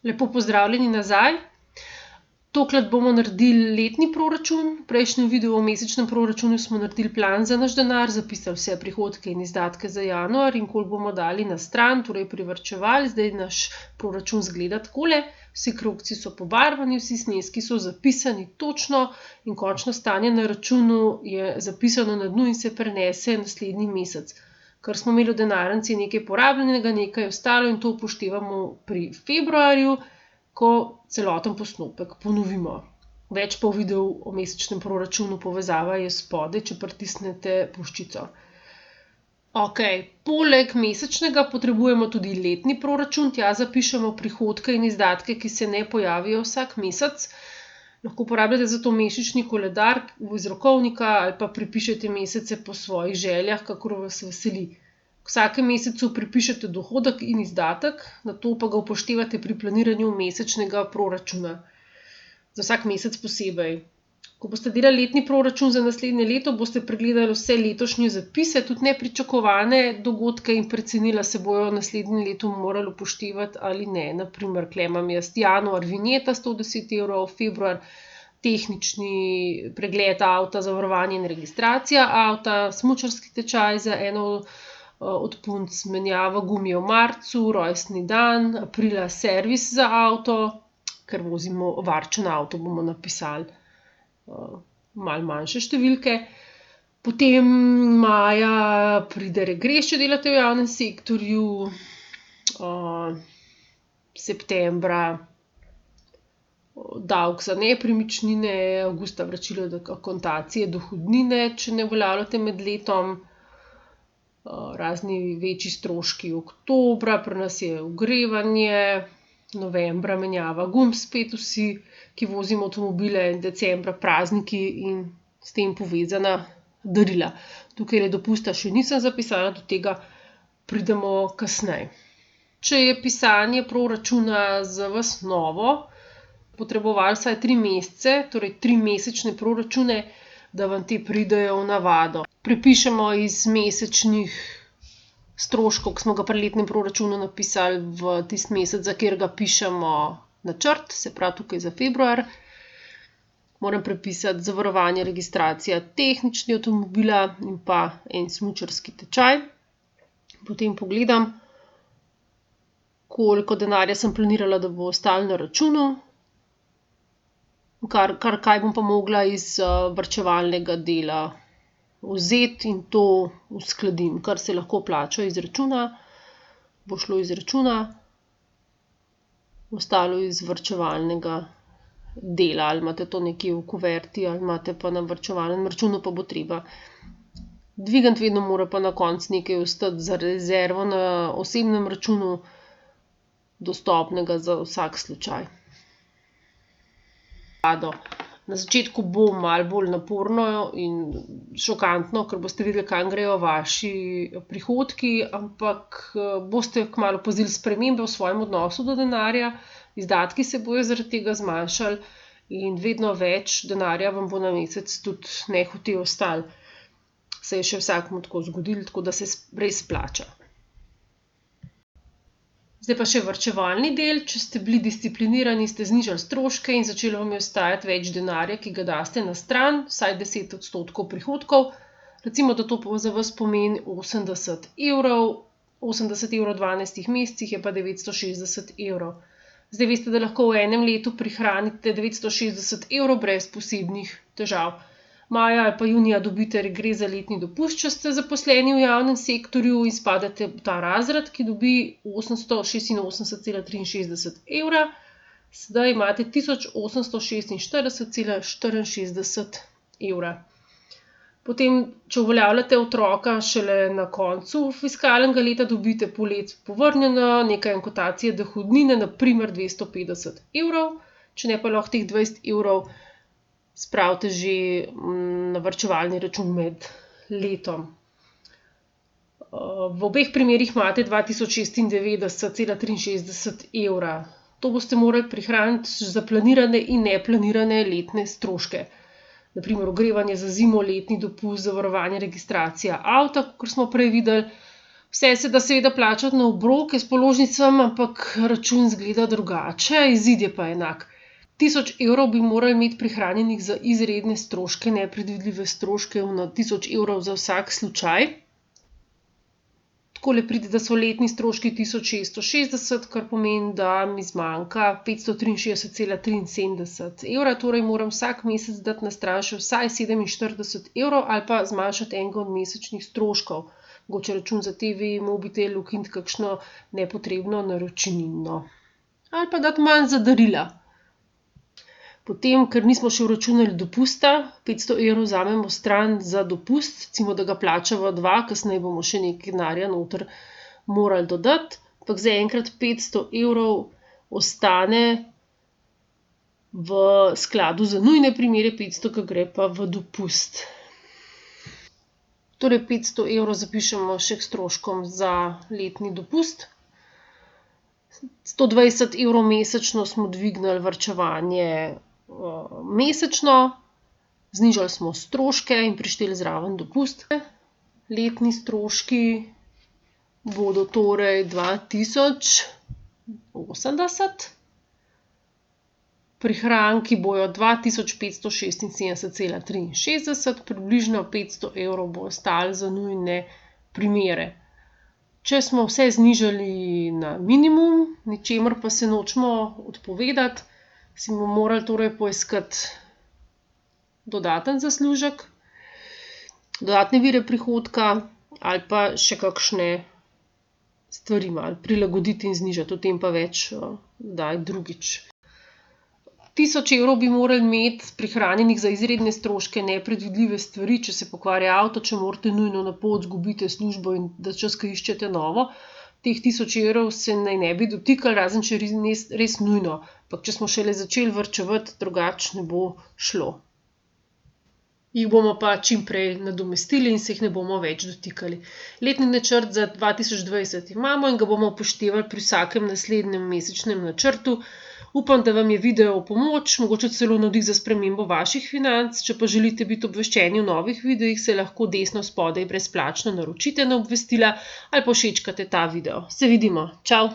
Lepo pozdravljeni nazaj. Tokrat bomo naredili letni proračun. V prejšnjem videu o mesečnem proračunu smo naredili plan za naš denar, zapisali vse prihodke in izdatke za januar in koliko bomo dali na stran, torej privarčevali. Zdaj naš proračun izgleda takole. Vsi krogci so pobarvani, vsi zneski so zapisani točno in končno stanje na računu je zapisano na dnu in se prenese naslednji mesec. Kar smo imeli v denarnici nekaj porabljenega, nekaj je ostalo in to upoštevamo pri februarju, ko celoten postopek ponovimo. Več pa v videu o mesečnem proračunu, povezava je spodaj, če pritisnete puščico. Poleg mesečnega potrebujemo tudi letni proračun, tja zapišemo prihodke in izdatke, ki se ne pojavijo vsak mesec. Lahko uporabljate za to mesečni koledar iz rokovnika ali pa pripišete mesece po svojih željah, kakor vas veseli. V vsakem mesecu pripišete dohodek in izdatek, nato pa ga upoštevate pri planiranju mesečnega proračuna. Za vsak mesec posebej. Ko boste delali letni proračun za naslednje leto, boste pregledali vse letošnje zapise, tudi nepričakovane dogodke in precenili, se bojo v naslednjem letu morali upoštevati ali ne. Naprimer, tule imam jaz januar vinjeta 110 €, februar tehnični pregled avta, zavarovanje in registracija avta, smučarski tečaj za eno od punc, menjava gumijev v marcu, rojstni dan, aprila servis za avto, ker vozimo varčen avto, bomo napisali. Malo manjše številke. Potem maja pride regres, če delate v javnem sektorju. Septembra davek za nepremičnine, avgusta vračilo akontacije dohodnine, če ne uveljavljate med letom. Razni večji stroški oktobra, pri nas je ogrevanje, novembra menjava gum spet vsi, ki vozimo avtomobile, decembra prazniki in s tem povezana darila. Tukaj dopusta še nisem zapisala, do tega pridemo kasneje. Če je pisanje proračuna za vas novo, potrebovali vsaj 3 mesece, torej 3 mesečne proračune, da vam te pridejo v navado. Prepišemo iz mesečnih stroškov, ki smo ga pri letnem proračunu napisali v tisti mesec, za katerega pišemo načrt, se pravi tukaj za februar. Moram prepisati zavarovanje, registracija tehnični avtomobila in pa en smučarski tečaj. Potem pogledam, koliko denarja sem planirala, da bo ostalo na računu. Kaj bom pa mogla iz varčevalnega dela vzeti in to uskladim. Kar se lahko plača iz računa, bo šlo iz računa, ostalo iz varčevalnega dela. Ali imate to nekje v kuverti ali imate pa na varčevalnem računu, pa bo treba dvigniti, vedno mora pa na koncu nekaj ostati za rezervo na osebnem računu, dostopnega za vsak slučaj. Na začetku bo malo bolj naporno in šokantno, ker boste videli, kam grejo vaši prihodki, ampak boste kmalu opazili spremembe v svojem odnosu do denarja, izdatki se bojo zaradi tega zmanjšali in vedno več denarja vam bo na mesec tudi nehote ostalo. Se je še vsakemu tako zgodilo, tako da se res splača. Zdaj pa še varčevalni del. Če ste bili disciplinirani, ste znižali stroške in začelo vam je ostajati več denarja, ki ga daste na stran, vsaj 10% prihodkov. Recimo, da to za vas pomeni 80 €, 80 € v 12 mesecih je pa 960 €. Zdaj veste, da lahko v enem letu prihranite 960 € brez posebnih težav. Maja ali pa junija dobite regres za letni dopust, če ste zaposleni v javnem sektorju in spadate v ta razred, ki dobi 886,63 €. Zdaj imate 1846,64 €. Potem, če uveljavljate otroka šele na koncu fiskalnega leta, dobite pol let povrnjeno, nekaj akontacije dohodnine, na primer 250 €, če ne pa lahko teh 20 € spravite že na varčevalni račun med letom. V obeh primerih imate 2096,63 €. To boste morali prihraniti za planirane in neplanirane letne stroške. Na primer ogrevanje za zimo, letni dopust, zavarovanje, registracija avta, kakor smo prej videli. Vse se da seveda plačati na obroke s položnicami, ampak račun izgleda drugače, izid je pa enak. 1000 evrov bi morali imeti prihranjenih za izredne stroške, nepredvidljive stroške, 1000 evrov za vsak slučaj. Takole pride, da so letni stroški 1660, kar pomeni, da mi zmanjka 563,73 evra, torej moram vsak mesec dati na stran še vsaj 47 evrov ali pa zmanjšati enega od mesečnih stroškov. Mogoče račun za TV, mobitel, ukiniti kakšno nepotrebno naročnino. Ali pa dati manj za darila. Potem, ker nismo še vračunali dopusta, 500 evrov vzamemo stran za dopust, recimo, da ga plačava 2, kasneje bomo še nekaj denarja noter morali dodati, ampak zaenkrat 500 evrov ostane v skladu za nujne primere, 500 ga gre pa v dopust. Torej 500 evrov zapišemo še k stroškom za letni dopust. 120 evrov mesečno smo dvignili varčevanje mesečno, znižali smo stroške in prišteli zraven dopust. Letni stroški bodo torej 2080, prihranki bojo 2576,63, približno 500 evrov bo ostalo za nujne primere. Če smo vse znižali na minimum, ničemur pa se nočemo odpovedati, si bomo morali torej poiskati dodaten zaslužek, dodatne vire prihodka ali pa še kakšne stvari malo prilagoditi in znižati, o tem pa več kdaj drugič. 1000 evrov bi morali imeti prihranjenih za izredne stroške, nepredvidljive stvari, če se pokvari avto, če morate nujno na pot, izgubite službo in da čas, ko iščete novo. Teh 1000 evrov se naj ne bi dotikali, razen če res nujno. Ampak če smo šele začeli varčevati, drugače ne bo šlo. Jih bomo pa čim prej nadomestili in se jih ne bomo več dotikali. Letni načrt za 2020 imamo in ga bomo upoštevali pri vsakem naslednjem mesečnem načrtu. Upam, da vam je video v pomoč, mogoče celo navdih za spremembo vaših financ. Če pa želite biti obveščeni o novih videih, se lahko desno spodaj brezplačno naročite na obvestila ali pa všečkate ta video. Se vidimo, čau!